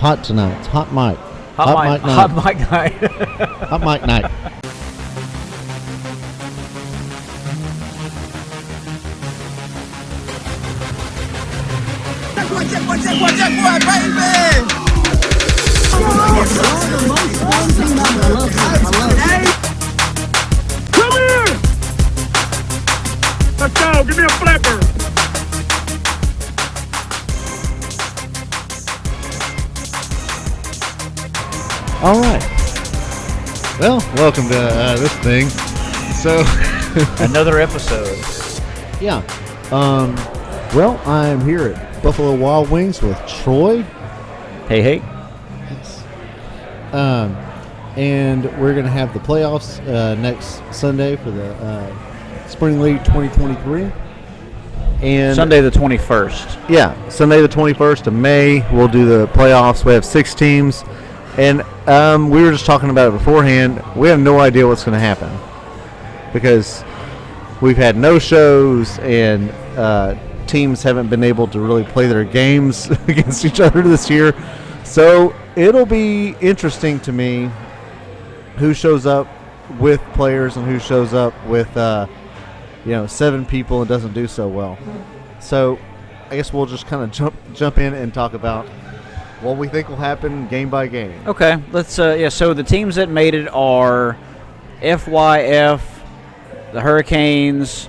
Hot tonight. It's hot mic. Hot mic night. Hot mic night. Jaguar, baby! Come here! Let's go, give me a flipper! All right. Well, welcome to this thing. So, Another episode. yeah. Well, I'm here at Buffalo Wild Wings with Troy. Hey. Yes. And we're going to have the playoffs next Sunday for the Spring League 2023. And Sunday the 21st. yeah, Sunday the 21st of May, we'll do the playoffs. We have 6 teams. And we were just talking about it beforehand. We have no idea what's going to happen because we've had no shows and teams haven't been able to really play their games against each other this year. So it'll be interesting to me who shows up with players and who shows up with 7 people and doesn't do so well. So I guess we'll just kind of jump in and talk about what we think will happen game by game. Okay, let's. So the teams that made it are FYF, the Hurricanes,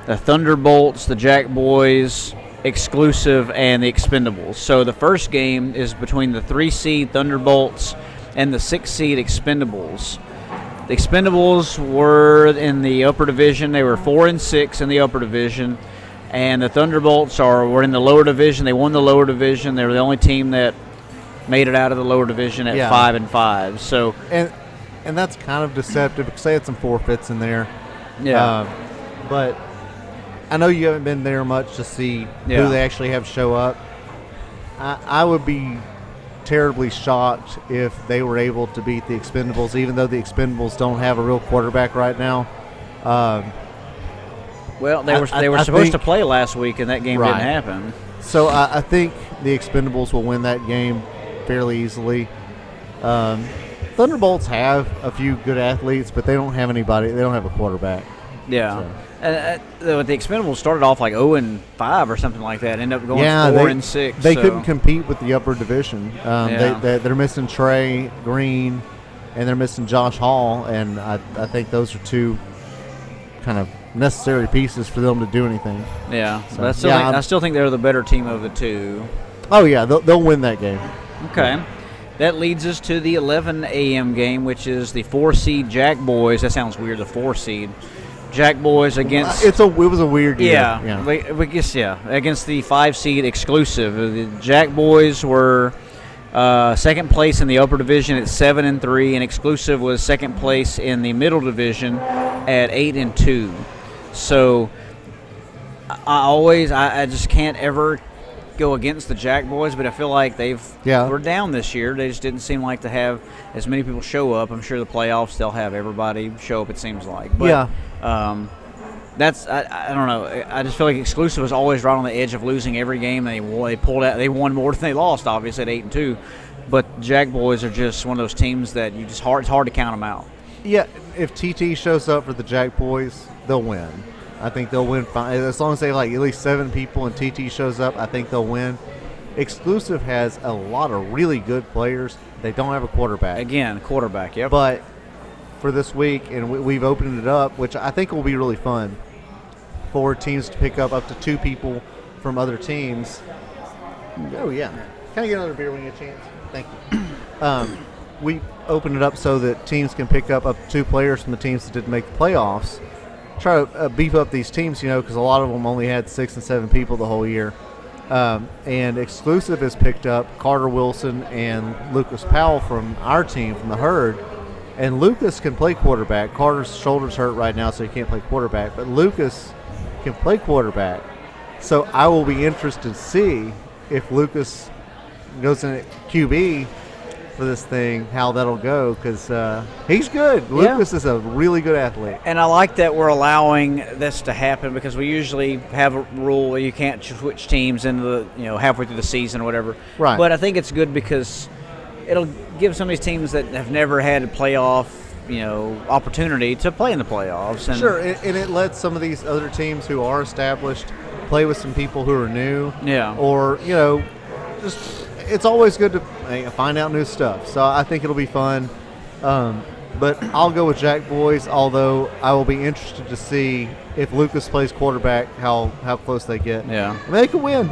the Thunderbolts, the Jack Boys, Exclusive, and the Expendables. So the first game is between the 3 seed Thunderbolts and the 6 seed Expendables. The Expendables were in the upper division. They were 4-6 in the upper division, and the Thunderbolts were in the lower division. They won the lower division. They were the only team that made it out of the lower division at 5-5. So and that's kind of deceptive because they had some forfeits in there. Yeah. But I know you haven't been there much to see who they actually have show up. I would be terribly shocked if they were able to beat the Expendables, even though the Expendables don't have a real quarterback right now. Well, they were supposed to play last week, and that game didn't happen. So I think the Expendables will win that game fairly easily. Thunderbolts have a few good athletes, but they don't have anybody. They don't have a quarterback. Yeah. So. The Expendables started off like 0-5 or something like that. Ended up going 4-6. They couldn't compete with the upper division. They're missing Trey Green, and they're missing Josh Hall, and I think those are 2 kind of necessary pieces for them to do anything. Yeah. So, but I still think they're the better team of the 2. Oh yeah, they'll win that game. Okay. That leads us to the 11 a.m. game, which is the 4 seed Jack Boys. That sounds weird, the 4 seed. Jack Boys against... It was a weird year. Yeah. Against the 5 seed Exclusive. The Jack Boys were second place in the upper division at 7-3, and Exclusive was second place in the middle division at 8-2. So I just can't ever go against the Jack Boys, but I feel like we're down this year. They just didn't seem like to have as many people show up. I'm sure the playoffs they'll have everybody show up, it seems like. But, that's I don't know. I just feel like Exclusive was always right on the edge of losing every game. They pulled out. They won more than they lost, obviously at 8-2. But Jack Boys are just one of those teams that it's hard to count them out. Yeah, if TT shows up for the Jack Boys, they'll win. I think they'll win fine. As long as they have like at least 7 people and TT shows up, I think they'll win. Exclusive has a lot of really good players. They don't have a quarterback. Again, quarterback, yep. But for this week, and we've opened it up, which I think will be really fun, for teams to pick up to 2 people from other teams. Oh, yeah. Can I get another beer when you get a chance? Thank you. We opened it up so that teams can pick up to 2 players from the teams that didn't make the playoffs. Try to beef up these teams, because a lot of them only had 6 and 7 people the whole year. And Exclusive has picked up Carter Wilson and Lucas Powell from our team, from the Herd. And Lucas can play quarterback. Carter's shoulder's hurt right now, so he can't play quarterback. But Lucas can play quarterback. So I will be interested to see if Lucas goes in at QB for this thing, how that'll go, because he's good. Lucas is a really good athlete. And I like that we're allowing this to happen, because we usually have a rule where you can't switch teams into the halfway through the season or whatever. Right. But I think it's good because it'll give some of these teams that have never had a playoff, opportunity to play in the playoffs. And Sure, and it lets some of these other teams who are established play with some people who are new. Yeah. Or, just it's always good to find out new stuff. So I think it'll be fun. But I'll go with Jack Boys, although I will be interested to see if Lucas plays quarterback, how close they get. Yeah. I mean, they could win.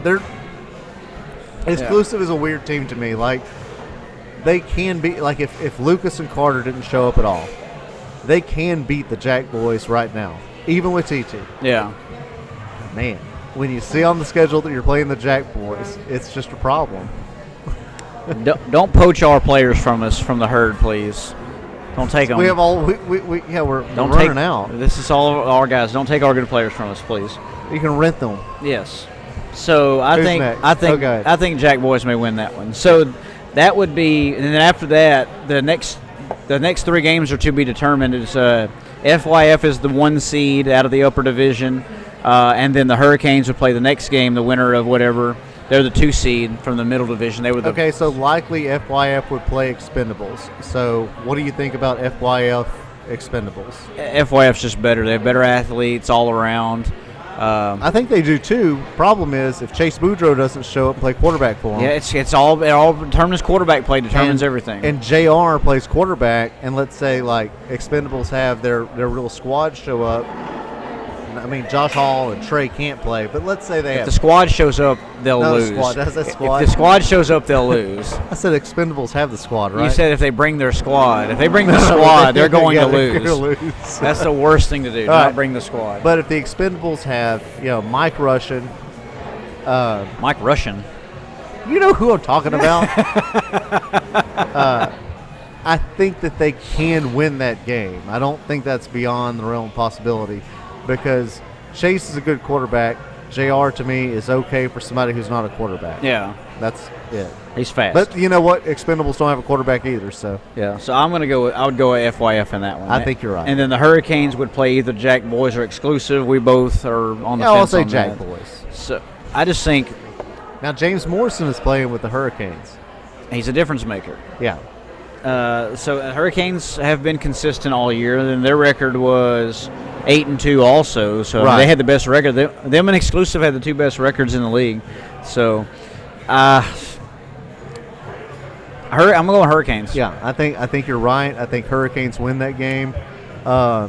Exclusive is a weird team to me. Like, they can be, like, if Lucas and Carter didn't show up at all, they can beat the Jack Boys right now, even with TT. Yeah. Man, when you see on the schedule that you're playing the Jack Boys, it's just a problem. Don't poach our players from us, from the herd, please. Don't take them. We have all, we're running out. This is all of our guys. Don't take our good players from us, please. You can rent them. Yes. So Who's next? I think Okay. I think Jack Boys may win that one. So that would be, and then after that, the next 3 games are to be determined. Is FYF is the 1 seed out of the upper division, and then the Hurricanes would play the next game, the winner of whatever. They're the 2 seed from the middle division. They were the Okay, so likely FYF would play Expendables. So what do you think about FYF Expendables? FYF's just better. They have better athletes all around. I think they do too. Problem is, if Chase Boudreaux doesn't show up and play quarterback for them. Yeah, it all determines quarterback play, determines everything. And JR plays quarterback, and let's say like Expendables have their real squad show up. I mean, Josh Hall and Trey can't play, but let's say they If have. the squad shows up, they'll lose. That's a squad. If the squad shows up, they'll lose. I said Expendables have the squad, right? You said if they bring their squad. If they bring the squad, they're going to they're lose. gonna lose. That's the worst thing to do. Do All not right. bring the squad. But if the Expendables have, Mike Russian, Mike Russian. you know who I'm talking about. I think that they can win that game. I don't think that's beyond the realm of possibility because Chase is a good quarterback. JR to me is okay for somebody who's not a quarterback. Yeah, That's it. he's fast. But you know what? Expendables don't have a quarterback either, so yeah, so I would go with FYF in that one. I think you're right. And then the Hurricanes would play either Jack Boys or Exclusive. We both are on the I'll fence say on Jack that. Boys. So I just think Now James Morrison is playing with the Hurricanes. he's a difference maker. Yeah. So Hurricanes have been consistent all year, and their record was 8-2 also. So Right. they had the best record. Them and Exclusive had the 2 best records in the league. So I'm going to go Hurricanes. Yeah, I think you're right. I think Hurricanes win that game. I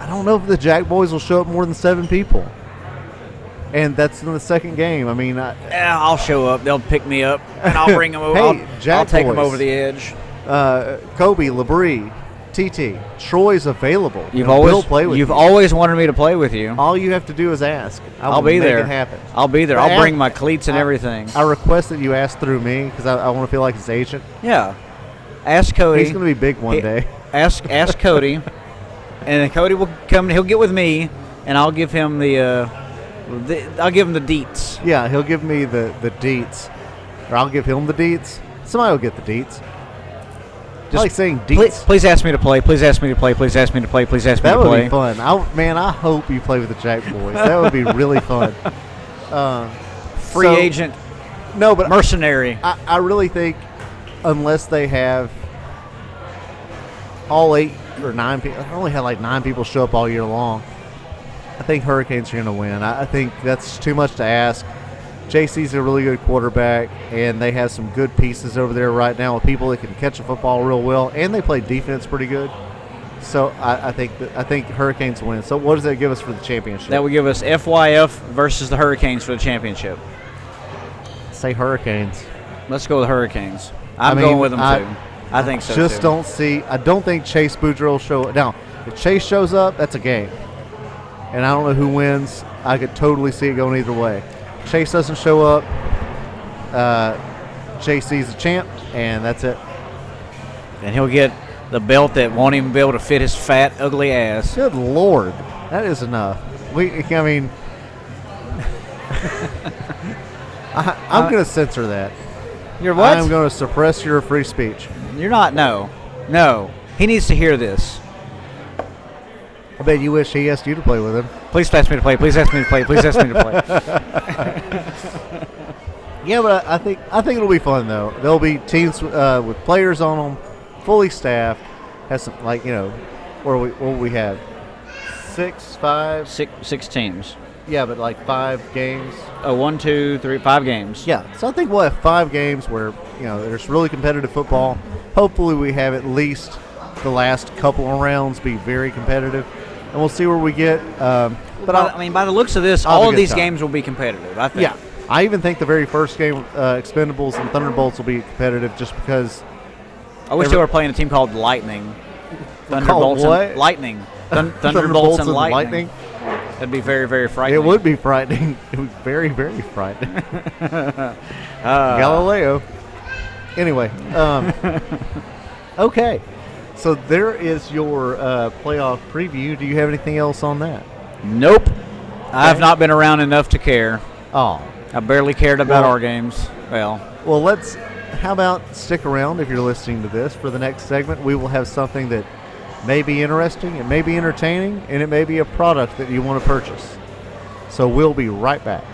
don't know if the Jack Boys will show up more than 7 people. And that's in the second game. I mean, Yeah, I'll show up. They'll pick me up, and I'll bring them over. Hey, I'll Jack take them Boys. over the edge. Kobe, Labrie, TT, Troy's available. You've and always will play with you. always wanted me to play with you. All you have to do is ask. I I'll will be make there. It happen. I'll be there. But I'll bring my cleats and everything. I request that you ask through me because I want to feel like his agent. Yeah. Ask Cody. He's going to be big one day. Ask Cody, and then Cody will come. He'll get with me, and I'll give him I'll give him the deets. Yeah, he'll give me the deets, or I'll give him the deets. Somebody will get the deets. I like saying deets. Please ask me to play. Please ask me to play. Please ask me to play. Please ask me That to would play. be fun. I hope you play with the Jack Boys. That would be really fun. Free agent, No, but mercenary. I really think unless they have all 8 or 9 people, I only had like 9 people show up all year long. I think Hurricanes are going to win. I think that's too much to ask. JC's a really good quarterback, and they have some good pieces over there right now with people that can catch a football real well, and they play defense pretty good. So I think Hurricanes win. So what does that give us for the championship? That would give us FYF versus the Hurricanes for the championship. Say Hurricanes. Let's go with Hurricanes. I'm I mean, going with them too. I think so Just too. don't see. I don't think Chase Boudreaux will show up. Now, if Chase shows up, that's a game. And I don't know who wins. I could totally see it going either way. Chase doesn't show up. JC's a champ, and that's it. And he'll get the belt that won't even be able to fit his fat, ugly ass. Good Lord. That is enough. I'm going to censor that. You're what? I'm going to suppress your free speech. You're not. No. He needs to hear this. I bet you wish he asked you to play with him. Please ask me to play. Please ask me to play. Please ask me to play. Yeah, but I think it'll be fun though. There'll be teams with players on them, fully staffed. Has some what we have? 6 teams. Yeah, but like 5 games. Oh, 1, 2, 3, 5 games. Yeah, so I think we'll have 5 games where there's really competitive football. Hopefully, we have at least the last couple of rounds be very competitive, and we'll see where we get. But I mean, by the looks of this, I'll have all a of good these time. games will be competitive. I think. Yeah, I even think the very first game, Expendables and Thunderbolts, will be competitive just because. I wish they were playing a team called Lightning. Called what? And Lightning. Thunderbolts and Lightning. That'd be very, very frightening. It would be frightening. It was very, very frightening. Galileo. Anyway, okay. So there is your playoff preview. Do you have anything else on that? Nope. I've not been around enough to care. Oh. I barely cared about our games. Well, how about stick around if you're listening to this for the next segment. We will have something that may be interesting, it may be entertaining, and it may be a product that you want to purchase. So we'll be right back.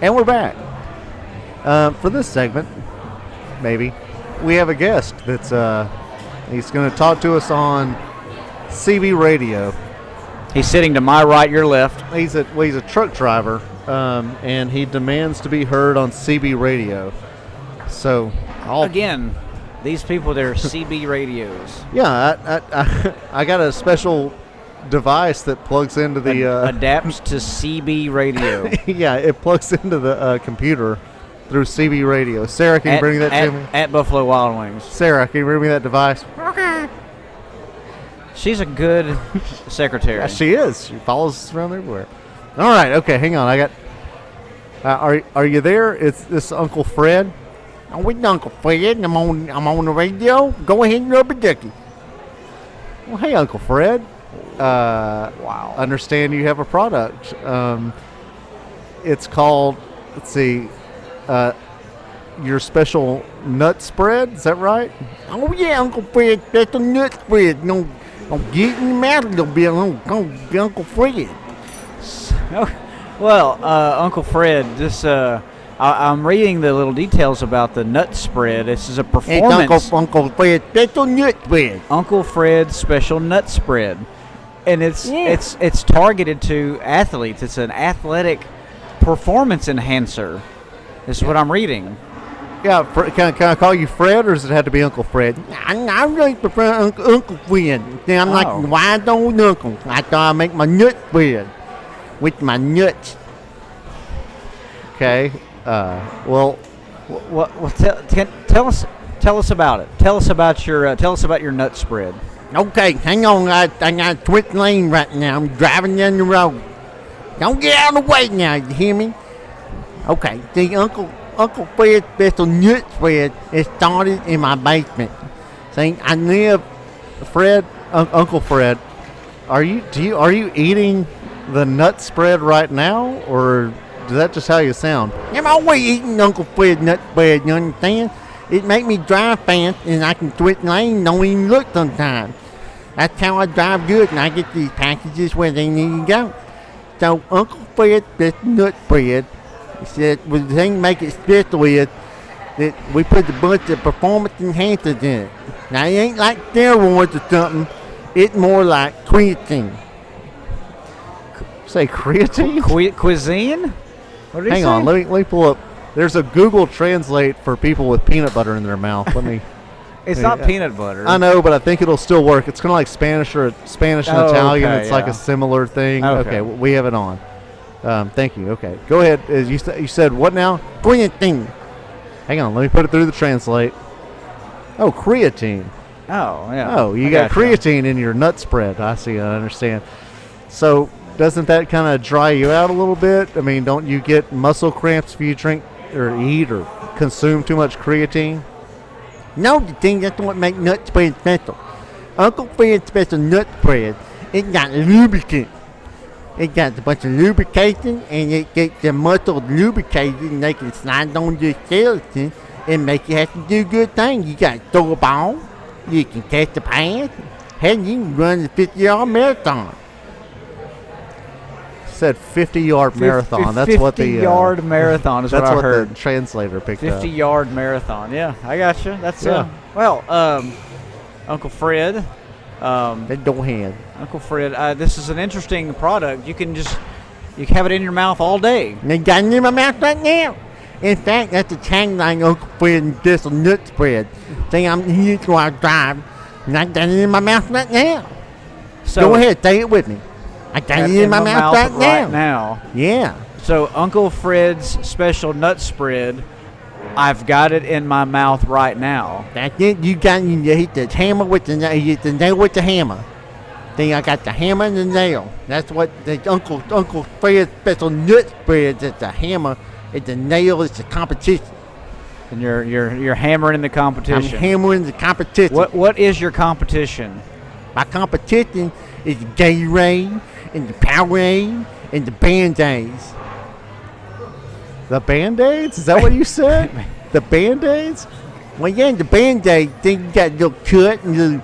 And we're back. For this segment, maybe, we have a guest that's he's going to talk to us on CB radio. he's sitting to my right, your left. He's a truck driver, and he demands to be heard on CB radio. So, Again, these people, they're CB radios. Yeah, I got a special device that plugs into the adapts to CB radio. Yeah, it plugs into the computer through CB radio. Sarah, can you bring that to me? At Buffalo Wild Wings. Sarah, can you bring me that device? Okay. She's a good secretary. Yeah, she is. She follows us around everywhere. All right, okay, hang on. I got. Are you there? It's this Uncle Fred. I'm with Uncle Fred. I'm on the radio. Go ahead and rub a ducky. Well, hey, Uncle Fred. Wow. Understand you have a product. It's called, let's see, your special nut spread. Is that right? Oh yeah, Uncle Fred. That's a nut spread. No, I'm getting him out a little bit. Uncle Fred. Well, Uncle Fred, this I'm reading the little details about the nut spread. This is a performance. It's Uncle Fred. That's a nut spread. Uncle Fred's special nut spread, and it's targeted to athletes. It's an athletic performance enhancer. This is what I'm reading. Yeah, can I call you Fred, or does it have to be Uncle Fred? I really prefer Uncle Fred. I'm like wide old uncle. I thought I'd make my nut spread with my nuts. Okay. Well, tell us about it. Tell us about your nut spread. Okay, hang on. I got a twitch lane right now. I'm driving down the road. Don't get out of the way now. You hear me? Okay. See, Uncle Fred's special nut spread is started in my basement. See, I live. Uncle Fred, are you eating the nut spread right now, or is that just how you sound? I'm always eating Uncle Fred's nut spread. You understand? It make me drive fast, and I can switch lanes. Don't even look sometimes. That's how I drive good, and I get these packages where they need to go. So Uncle Fred's special nut spread. He said, well, the thing to make it special is that we put a bunch of performance enhancers in it. Now, it ain't like steroids or something. It's more like creatine. Say creatine? Cuisine? What did he Hang say? on, let me pull up. There's a Google Translate for people with peanut butter in their mouth. Let me. It's not peanut butter. I know, but I think it'll still work. It's kind of like Spanish and Italian. Okay, It's like a similar thing. Okay. We have it on. Thank you. Okay, go ahead. You said what now? Creatine. Hang on, let me put it through the Translate. Oh, creatine. Oh, yeah. Oh, you got creatine in your nut spread. I see. I understand. So, doesn't that kind of dry you out a little bit? I mean, don't you get muscle cramps if you drink or eat or consume too much creatine? No, the thing that's what makes nut spread special. Uncle Fred's special nut spread. It got lubricant. It got a bunch of lubrication, and it gets the muscles lubricated, and they can slide on your skeleton and make you have to do good things. You got to throw a ball. You can catch the pass. Hell, you can run the 50-yard marathon. Said 50-yard marathon. That's what the 50-yard marathon is what I heard. The translator picked up. 50-yard marathon. Yeah, I got you. That's Uncle Fred. That don't hand. Uncle Fred, this is an interesting product. You can have it in your mouth all day. They got it in my mouth right now. In fact, that's the tagline, Uncle Fred and this nut spread. Say I'm here to our drive, and I got it in my mouth right now. So go ahead, say it with me. I got it in my mouth right now. Yeah. So Uncle Fred's special nut spread, I've got it in my mouth right now. That's it. You hit the hammer with the nail. You hit the nail with the hammer. Then I got the hammer and the nail. That's what the Uncle Fred's special nut spread is. The hammer, and the nail is the competition. And you're hammering the competition. I'm hammering the competition. What is your competition? My competition is the Gatorade and the Powerade and the Band-Aids. The Band-Aids? Is that what you said? The Band-Aids? Well, yeah, the Band-Aid, then you got a little cut and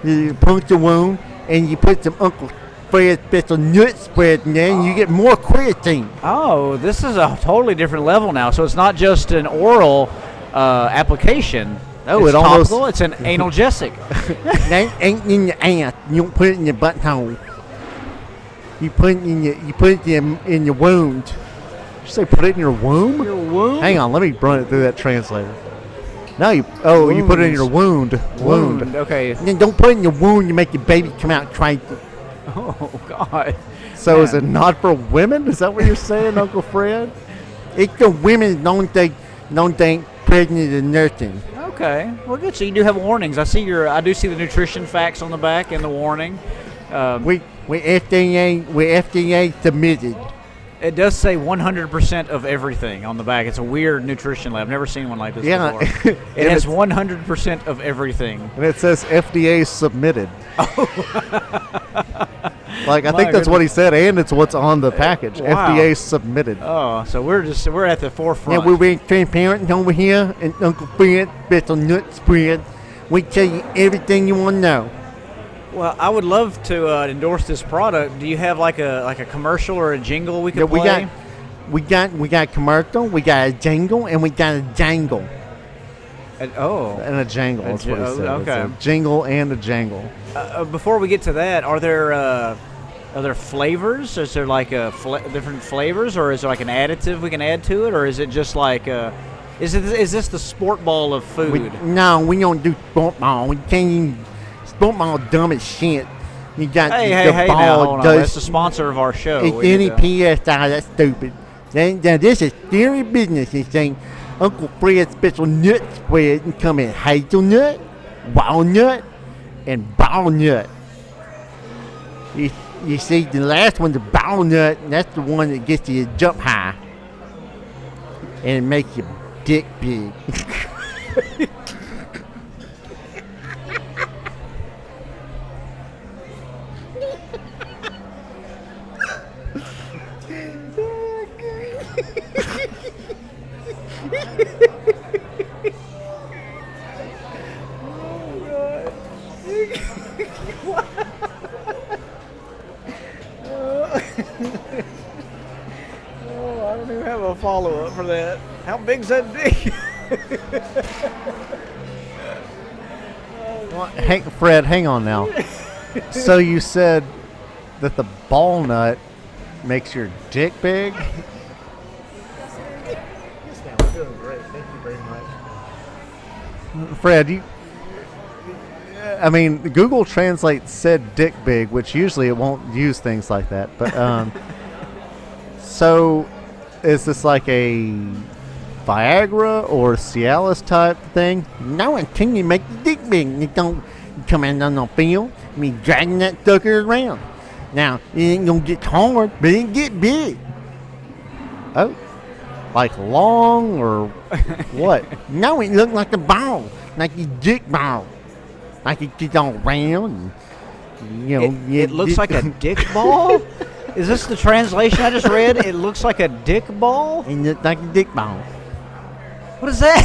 the puncture wound, and you put some Uncle Fred's special nut spread in there, and you get more creatine. Oh, this is a totally different level now. So it's not just an oral application. Oh, it's it almost topical. It's an analgesic. That ain't in your ass. You don't put it in your butthole. You put it in your wound. Did you say put it in your womb? Your womb? Hang on, let me run it through that translator. No, you put it in your wound. Wound. Okay. Then don't put it in your wound. You make your baby come out crazy. Oh God. So Man. is it not for women? Is that what you're saying, Uncle Fred? It's the women don't think pregnant and nursing. Okay. Well, good. So you do have warnings. I do see the nutrition facts on the back and the warning. We FDA submitted. It does say 100% of everything on the back. It's a weird nutrition lab. I've never seen one like this before. It has 100% of everything. And it says FDA submitted. Like, I think that's what he said, and it's what's on the package. Wow. FDA submitted. Oh, so we're at the forefront. Yeah, we're being transparent over here, and Uncle Fred, special nut spread. We tell you everything you want to know. Well, I would love to endorse this product. Do you have like a commercial or a jingle we could play? We got commercial, we got a jingle, and we got a jangle. And a jangle. That's what he said. Okay. It's a jingle and a jangle. Before we get to that, are there flavors? Is there like different flavors, or is there like an additive we can add to it, or is it just like is this the sport ball of food? No, we don't do sport ball. We can't even. Sport ball dumb as shit. You got hey, ball now, hold on. does. That's the sponsor of our show. It's any PSI. That's stupid. Now this is serious business. It's saying Uncle Fred's special nut spread and come in hazelnut, walnut, and walnut. You see, the last one, the walnut, that's the one that gets you to jump high. And it makes your dick big. I don't even have a follow-up for that. How big's that dick? Fred, hang on now. So you said that the ball nut makes your dick big? Yes, ma'am. I'm doing great. Thank you very much. Fred, Google Translate said dick big, which usually it won't use things like that. But so is this like a Viagra or Cialis type thing? No, until you make the dick big. You don't come in on the field and be dragging that sucker around. Now, it ain't gonna get hard, but it get big. Oh, like long or what? No, it look like a ball, like your dick ball. I could get all round. And, you know, It looks like a dick ball? Is this the translation I just read? It looks like a dick ball? And look like a dick ball. What is that?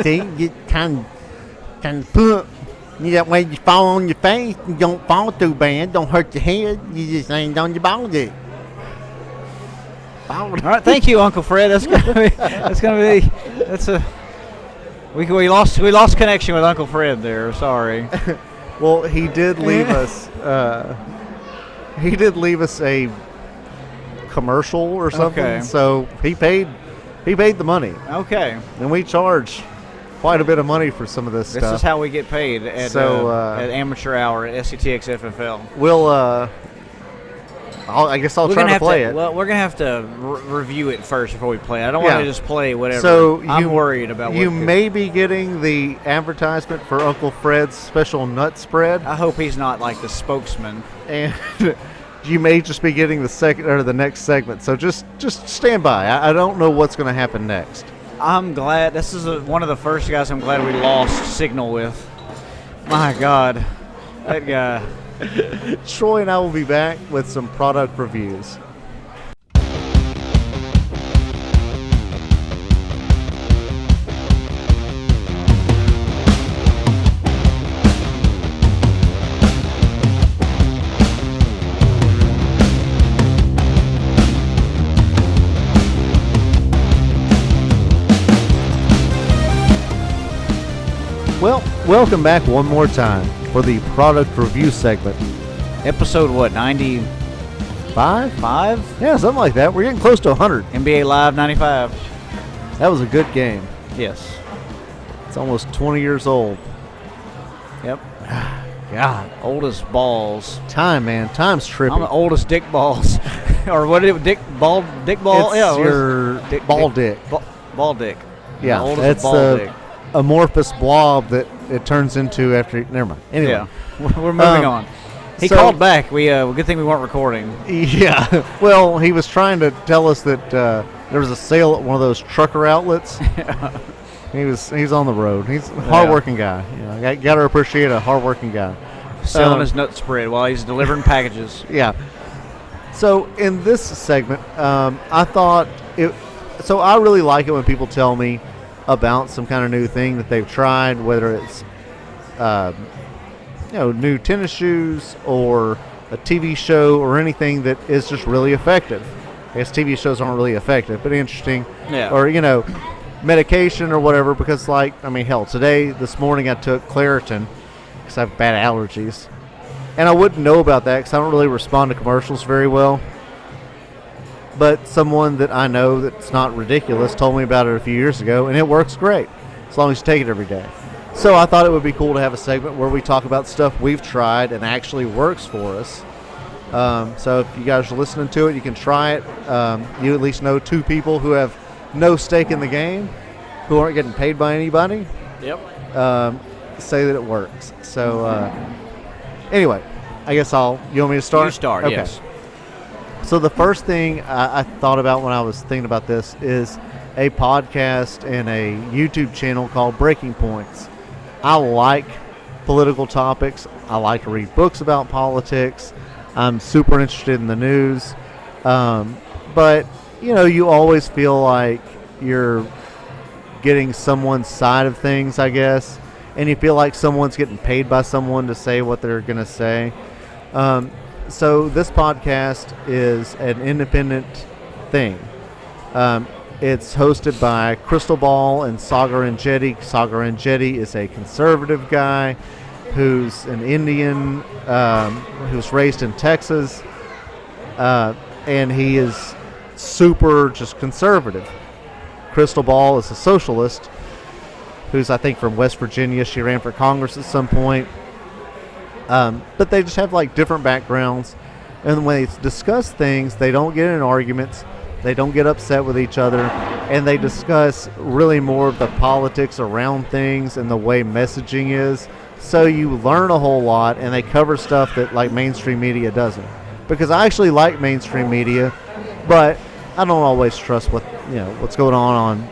See, get kind of put. That way you fall on your face, you don't fall too bad, don't hurt your head, you just land on your ball dick. All right, thank you, Uncle Fred. We lost connection with Uncle Fred there. Sorry. Well, he did leave us. He did leave us a commercial or something. Okay. So he paid the money, Okay. and we charge quite a bit of money for some of this This stuff. is how we get paid at Amateur Hour at SCTX FFL. We'll. I guess I'll try to play it. Well, we're gonna have to review it first before we play it. I don't want to just play whatever. So I'm worried about. You may be getting the advertisement for Uncle Fred's special nut spread, I hope he's not like the spokesman. and you may just be getting the second or the next segment. So just stand by. I don't know what's going to happen next. I'm glad this is one of the first guys I'm glad we lost signal with. My God, that guy. Troy and I will be back with some product reviews. Well, welcome back one more time for the product review segment. Episode what? 95? 5? Yeah, something like that. We're getting close to 100. NBA Live 95. That was a good game. Yes. It's almost 20 years old. Yep. God. Old as balls. Time, man. Time's trippy. I'm the oldest dick balls. Or what is it? Dick ball? It's Yeah. your ball dick. Ball dick. Yeah. The oldest That's ball the dick. amorphous blob that it turns into after. Never mind. Anyway. Yeah. We're moving on. He called back. Good thing we weren't recording. Yeah. Well, he was trying to tell us that there was a sale at one of those trucker outlets. He's on the road. He's a hardworking guy. You know, got to appreciate a hardworking guy. Selling his nut spread while he's delivering packages. Yeah. So in this segment, I thought it. So I really like it when people tell me about some kind of new thing that they've tried, whether it's new tennis shoes or a TV show or anything that is just really effective. I guess TV shows aren't really effective, but interesting. Yeah. Or medication or whatever. Because this morning I took Claritin because I have bad allergies. And I wouldn't know about that because I don't really respond to commercials very well. But someone that I know that's not ridiculous told me about it a few years ago, and it works great as long as you take it every day. So I thought it would be cool to have a segment where we talk about stuff we've tried and actually works for us. So if you guys are listening to it, you can try it. You at least know 2 people who have no stake in the game, who aren't getting paid by anybody. Yep. Say that it works. So anyway, I guess you want me to start? You start, okay. Yes. So the first thing I thought about when I was thinking about this is a podcast and a YouTube channel called Breaking Points. I like political topics. I like to read books about politics. I'm super interested in the news. But, you always feel like you're getting someone's side of things, I guess. And you feel like someone's getting paid by someone to say what they're going to say. So this podcast is an independent thing. It's hosted by Crystal Ball and Sagar Enjeti. Sagar Enjeti is a conservative guy who's an Indian who's raised in Texas, and he is super just conservative. Crystal Ball is a socialist who's, I think, from West Virginia. She ran for Congress at some point. But they just have different backgrounds, and when they discuss things, they don't get in arguments, they don't get upset with each other, and they discuss really more of the politics around things and the way messaging is. So you learn a whole lot, and they cover stuff that mainstream media doesn't. Because I actually like mainstream media, but I don't always trust what's going on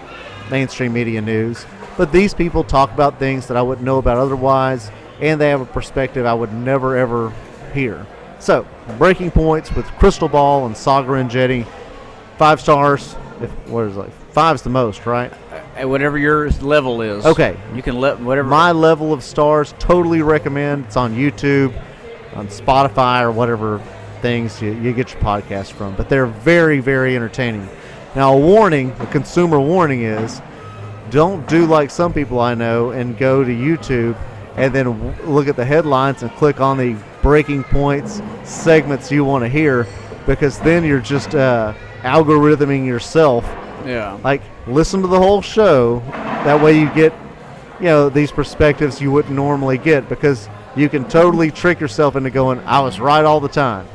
mainstream media news. But these people talk about things that I wouldn't know about otherwise, and they have a perspective I would never, ever hear. So, Breaking Points with Crystal Ball and Saga and Jetty, 5 stars. What is it, like 5's the most, right? Whatever your level is. Okay. You can let whatever. My level of stars, totally recommend. It's on YouTube, on Spotify, or whatever things you get your podcast from. But they're very, very entertaining. Now, a consumer warning is, don't do like some people I know and go to YouTube and then look at the headlines and click on the Breaking Points segments you want to hear, because then you're just algorithming yourself. Yeah. Like, listen to the whole show. That way you get, these perspectives you wouldn't normally get, because you can totally trick yourself into going, I was right all the time.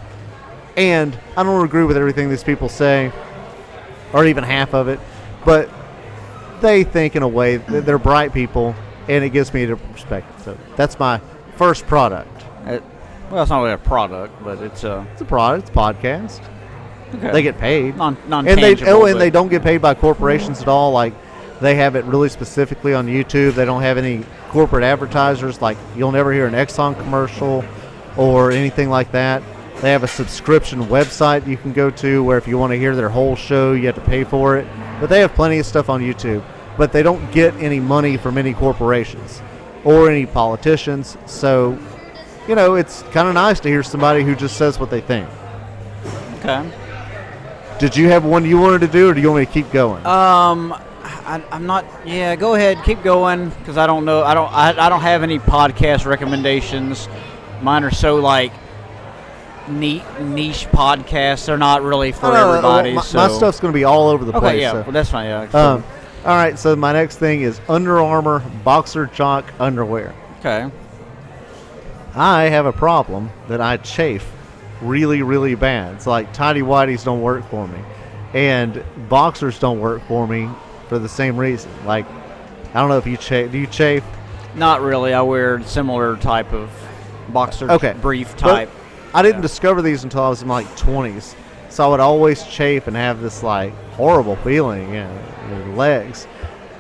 And I don't agree with everything these people say, or even half of it, but they think in a way that they're bright people, and it gives me a different perspective. So that's my first product. Well, it's not really a product, but it's a product. It's a podcast. Okay. They get paid. Non-tangible. And they don't get paid by corporations at all. Like, they have it really specifically on YouTube. They don't have any corporate advertisers. Like, you'll never hear an Exxon commercial or anything like that. They have a subscription website you can go to where if you want to hear their whole show, you have to pay for it. But they have plenty of stuff on YouTube. But they don't get any money from any corporations or any politicians. So, it's kind of nice to hear somebody who just says what they think. Okay. Did you have one you wanted to do, or do you want me to keep going? I'm not. Yeah, go ahead, keep going, because I don't know. I don't have any podcast recommendations. Mine are so like niche podcasts. They're not really for everybody. My so. stuff's going to be all over the place. Okay, yeah, so. well, that's fine. Yeah. All right, so my next thing is Under Armour Boxerjocks underwear. Okay. I have a problem that I chafe really, really bad. It's like tidy whities don't work for me, and boxers don't work for me for the same reason. Like, I don't know if you chafe. Do you chafe? Not really. I wear similar type of boxer brief type. But I didn't discover these until I was in my 20s, so I would always chafe and have this like horrible feeling in your legs.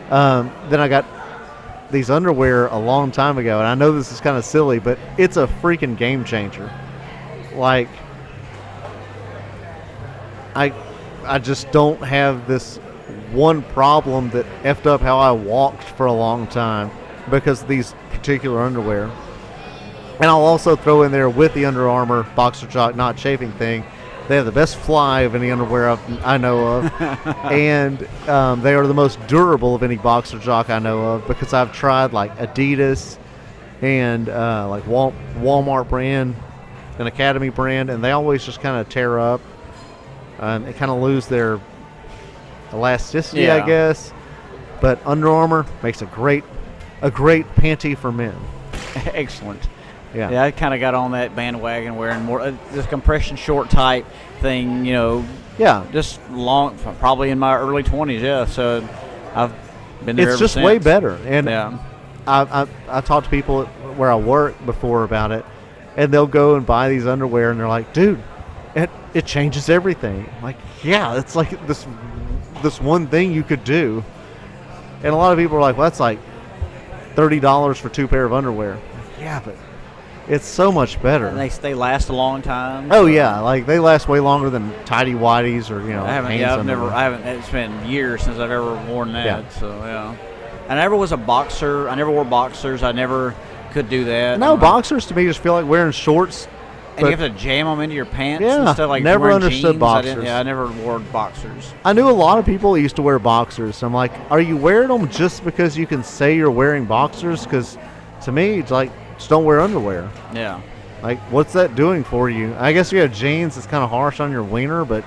Then I got these underwear a long time ago, and I know this is kind of silly, but it's a freaking game changer. Like, I just don't have this one problem that effed up how I walked for a long time because of these particular underwear. And I'll also throw in there, with the Under Armour Boxerjock not chafing thing, they have the best fly of any underwear I know of. And they are the most durable of any Boxerjock I know of, because I've tried like Adidas and like Walmart brand, an Academy brand, and they always just kind of tear up. They kind of lose their elasticity, I guess. But Under Armour makes a great panty for men. Excellent. Yeah, I kind of got on that bandwagon wearing more this compression short type thing, Yeah. just long, probably in my early 20s, yeah. So I've been there It's ever just since. way better. And yeah. I talked to people where I work before about it, and they'll go and buy these underwear, and they're like, dude, it changes everything. I'm like, yeah, it's like this one thing you could do. And a lot of people are like, well, that's like $30 for 2 pair of underwear. Yeah, but it's so much better. And they last a long time. Oh yeah, like they last way longer than tidy whities or I haven't. It's been years since I've ever worn that. Yeah. So yeah, I never was a boxer. I never wore boxers. I never could do that. No, boxers to me just feel like wearing shorts. And you have to jam them into your pants Yeah, and stuff like never wearing understood jeans. boxers. I never wore boxers. I knew a lot of people that used to wear boxers. I'm like, are you wearing them just because you can say you're wearing boxers? Because to me, it's like, just don't wear underwear. Yeah. Like, what's that doing for you? I guess you have jeans. It's kind of harsh on your wiener, but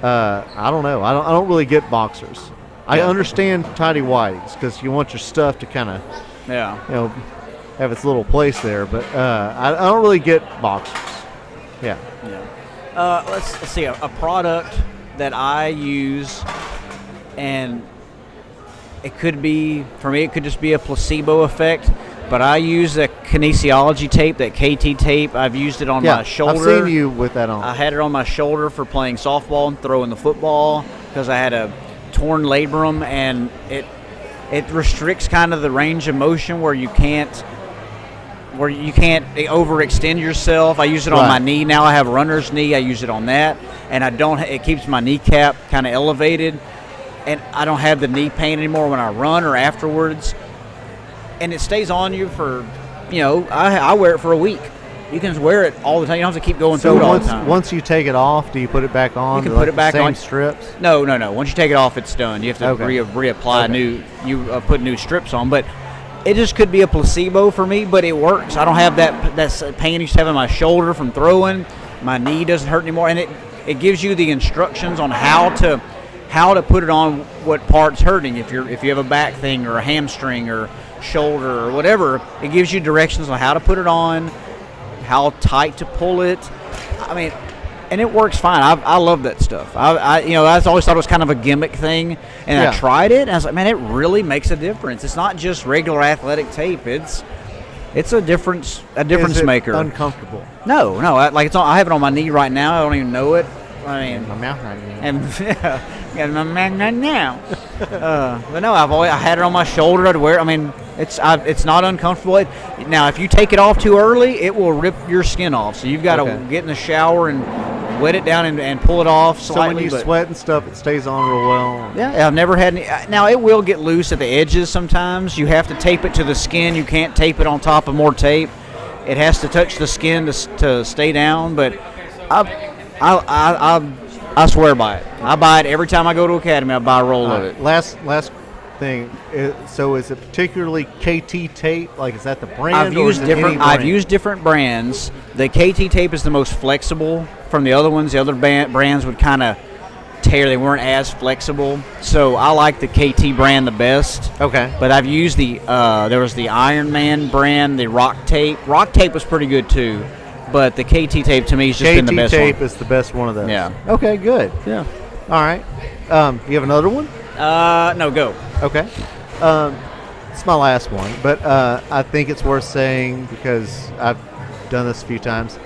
I don't know. I don't really get boxers. I understand tidy whities because you want your stuff to kind of, have its little place there. But I don't really get boxers. Yeah. Yeah. Let's see a product that I use, and it could be, for me, it could just be a placebo effect. But I use the kinesiology tape, that KT tape. I've used it on my shoulder. I've seen you with that on. I had it on my shoulder for playing softball and throwing the football because I had a torn labrum, and it restricts kind of the range of motion where you can't overextend yourself. I use it on my knee now. I have runner's knee. I use it on that, and it keeps my kneecap kind of elevated, and I don't have the knee pain anymore when I run or afterwards. And it stays on you for, I wear it for a week. You can wear it all the time. You don't have to keep going through it all the time. Once you take it off, do you put it back on? You can put it back on. Strips? No. Once you take it off, it's done. You have to reapply put new strips on. But it just could be a placebo for me, but it works. I don't have that pain I used to have in my shoulder from throwing. My knee doesn't hurt anymore, and it gives you the instructions on how to put it on, what part's hurting. If you have a back thing or a hamstring or shoulder or whatever, it gives you directions on how to put it on, how tight to pull it. I mean, and it works fine. I love that stuff. I always thought it was kind of a gimmick thing, and I tried it, and I was like, man, it really makes a difference. It's not just regular athletic tape. It's a difference maker. Uncomfortable? No. I have it on my knee right now. I don't even know it. I mean, my mouth right now. And my mouth right now. But no, I had it on my shoulder. I'd wear it. I mean, it's not uncomfortable. Now, if you take it off too early, it will rip your skin off. So you've got to get in the shower and wet it down and pull it off slightly. So when you sweat and stuff, it stays on real well. Yeah, I've never had any. Now, it will get loose at the edges sometimes. You have to tape it to the skin. You can't tape it on top of more tape. It has to touch the skin to stay down. But I swear by it. I buy it every time I go to Academy. I buy a roll of it. Last thing. So is it particularly KT tape? Like, is that the brand? I've used different brands. The KT tape is the most flexible from the other ones. The other brands would kind of tear. They weren't as flexible. So I like the KT brand the best. Okay. But I've used there was the Iron Man brand, the Rock tape. Rock tape was pretty good too. But the KT tape to me has just been the best one. KT tape is the best one of those. Yeah. Okay, good. Yeah. All right. You have another one? No, go. Okay. It's my last one, but I think it's worth saying because I've done this a few times.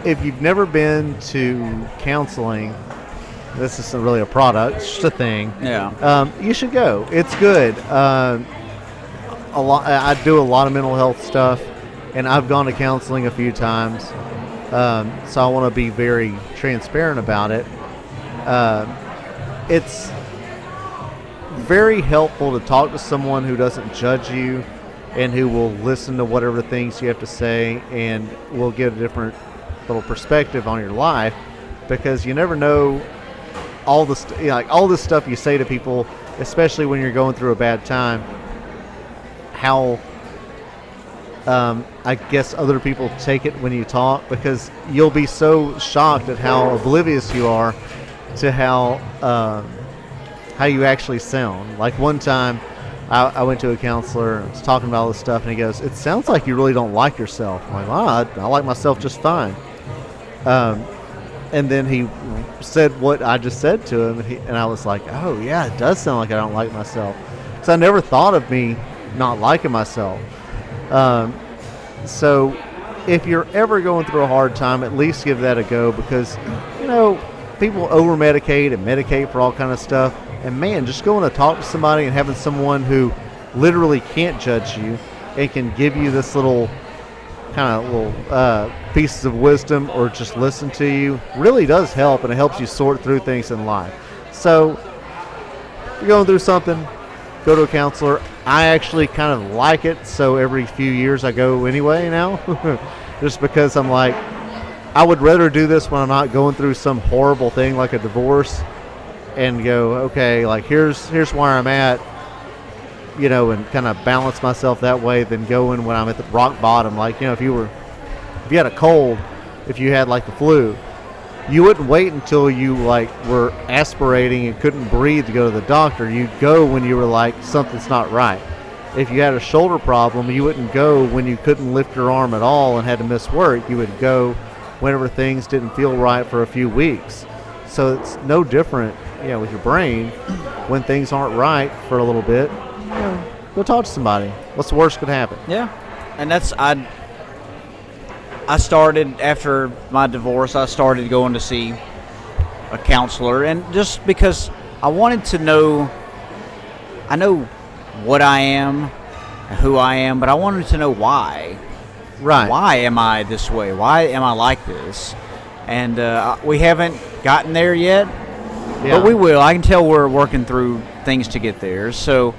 If you've never been to counseling, this isn't really a product, it's just a thing. Yeah. You should go. It's good. I do a lot of mental health stuff, and I've gone to counseling a few times. So I want to be very transparent about it. It's very helpful to talk to someone who doesn't judge you and who will listen to whatever things you have to say and will get a different little perspective on your life, because you never know all this stuff you say to people, especially when you're going through a bad time, how I guess other people take it when you talk, because you'll be so shocked at how oblivious you are to how you actually sound. Like one time I went to a counselor and was talking about all this stuff, and he goes, "It sounds like you really don't like yourself." I'm like, "Well, I like myself just fine." And then he said what I just said to him, and I was like, "Oh yeah, it does sound like I don't like myself," because I never thought of me not liking myself. So if you're ever going through a hard time, at least give that a go, because people over medicate and medicate for all kind of stuff, and man, just going to talk to somebody and having someone who literally can't judge you and can give you this little pieces of wisdom or just listen to you really does help, and it helps you sort through things in life. So if you're going through something, go to a counselor. I actually kind of like it, so every few years I go anyway now, just because I'm like, I would rather do this when I'm not going through some horrible thing like a divorce, and go, okay, like here's where I'm at, and kind of balance myself that way, than going when I'm at the rock bottom. Like, if you had a cold, if you had like the flu, you wouldn't wait until you were aspirating and couldn't breathe to go to the doctor. You'd go when you were like, something's not right. If you had a shoulder problem, you wouldn't go when you couldn't lift your arm at all and had to miss work. You would go whenever things didn't feel right for a few weeks. So it's no different, with your brain. When things aren't right for a little bit, go talk to somebody. What's the worst could happen? Yeah, and I started, after my divorce, I started going to see a counselor, and just because I wanted to know, I know what I am, and who I am, but I wanted to know why. Right. Why am I this way? Why am I like this? And we haven't gotten there yet, but we will. I can tell we're working through things to get there. So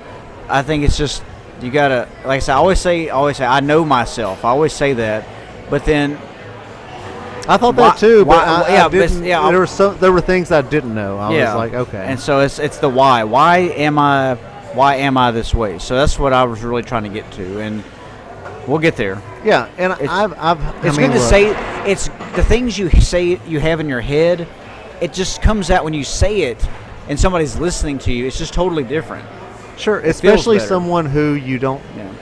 I think it's just you gotta, like I said, I always say, I know myself. I always say that, but then I thought that too. But I didn't, yeah, there were things I didn't know. I was like, okay. And so it's the why. Why am I this way? So that's what I was really trying to get to, and we'll get there. Yeah, and it's good to say. It's the things you say you have in your head. It just comes out when you say it, and somebody's listening to you. It's just totally different. Sure, especially someone who you don't. Yeah.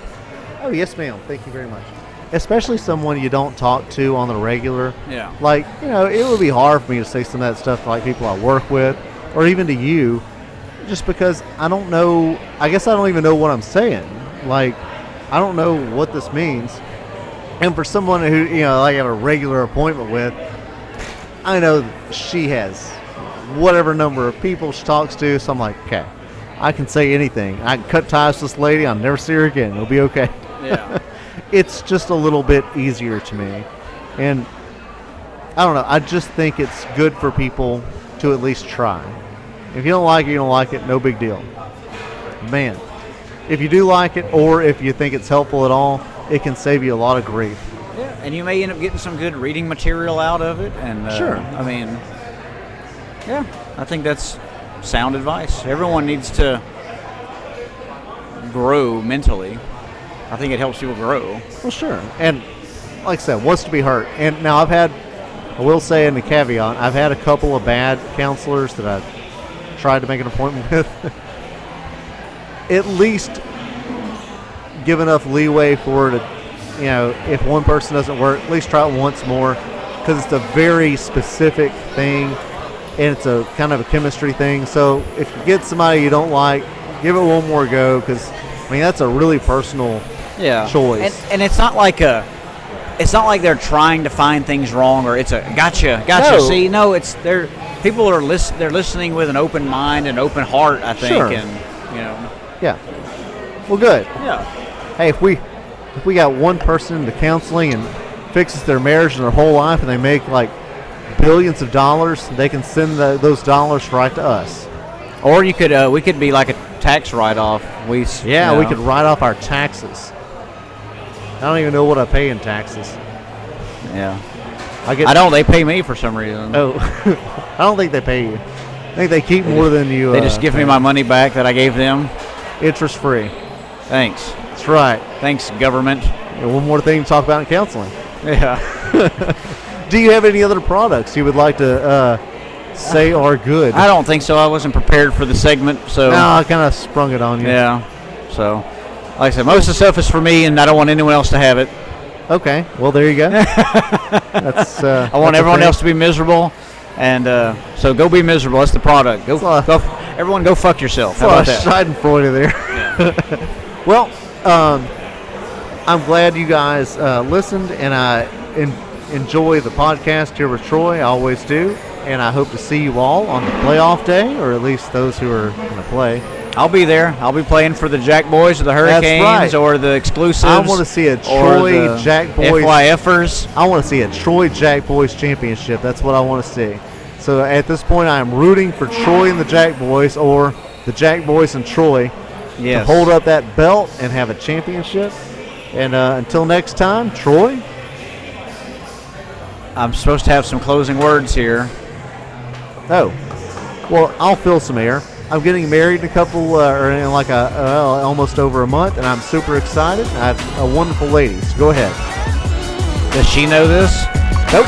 Oh yes, ma'am. Thank you very much. Especially someone you don't talk to on the regular. Yeah. Like, it would be hard for me to say some of that stuff to like people I work with, or even to you, just because I don't know. I guess I don't even know what I'm saying. Like, I don't know what this means. And for someone who, like I have a regular appointment with, I know she has whatever number of people she talks to. So I'm like, okay, I can say anything. I can cut ties to this lady. I'll never see her again. It'll be okay. Yeah. It's just a little bit easier to me. And I don't know. I just think it's good for people to at least try. If you don't like it, you don't like it. No big deal. Man, if you do like it, or if you think it's helpful at all, it can save you a lot of grief. Yeah, and you may end up getting some good reading material out of it. And sure. I mean, yeah, I think that's sound advice. Everyone needs to grow mentally. I think it helps people grow. Well, sure. And like I said, what's to be hurt? And now I will say in the caveat, I've had a couple of bad counselors that I've tried to make an appointment with. At least give enough leeway for it to, if one person doesn't work, at least try it once more, because it's a very specific thing, and it's a kind of a chemistry thing. So if you get somebody you don't like, give it one more go, because, that's a really personal choice. And it's not like they're trying to find things wrong, or it's a gotcha. No. See, no, people are they're listening with an open mind and open heart, I think. Sure. And Yeah. Well, good. Yeah. Hey, if we got one person into counseling and fixes their marriage and their whole life, and they make like billions of dollars, they can send those dollars right to us. Or we could be like a tax write-off. We could write off our taxes. I don't even know what I pay in taxes. Yeah. I don't. They pay me for some reason. Oh, I don't think they pay you. I think they keep more than you. They just give me my money back that I gave them. Interest free. Thanks. That's right. Thanks, government. And one more thing to talk about in counseling. Yeah. Do you have any other products you would like to say are good? I don't think so. I wasn't prepared for the segment, so. No, I kind of sprung it on you. Yeah. So, like I said, most of the stuff is for me, and I don't want anyone else to have it. Okay. Well, there you go. That's. I want everyone else to be miserable, and so go be miserable. That's the product. Everyone, go fuck yourself. How about that? Schadenfreude there. Yeah. Well, I'm glad you guys listened, and I enjoy the podcast here with Troy. I always do, and I hope to see you all on the playoff day, or at least those who are going to play. I'll be there. I'll be playing for the Jack Boys or the Hurricanes or the Exclusives. I want to see a Troy Jack Boys FYFers. I want to see a Troy Jack Boys championship. That's what I want to see. So at this point, I am rooting for Troy and the Jack Boys, or the Jack Boys and Troy, to hold up that belt and have a championship. And until next time, Troy. I'm supposed to have some closing words here. Oh, well, I'll fill some air. I'm getting married in almost over a month, and I'm super excited. I have a wonderful lady. So go ahead. Does she know this? Nope.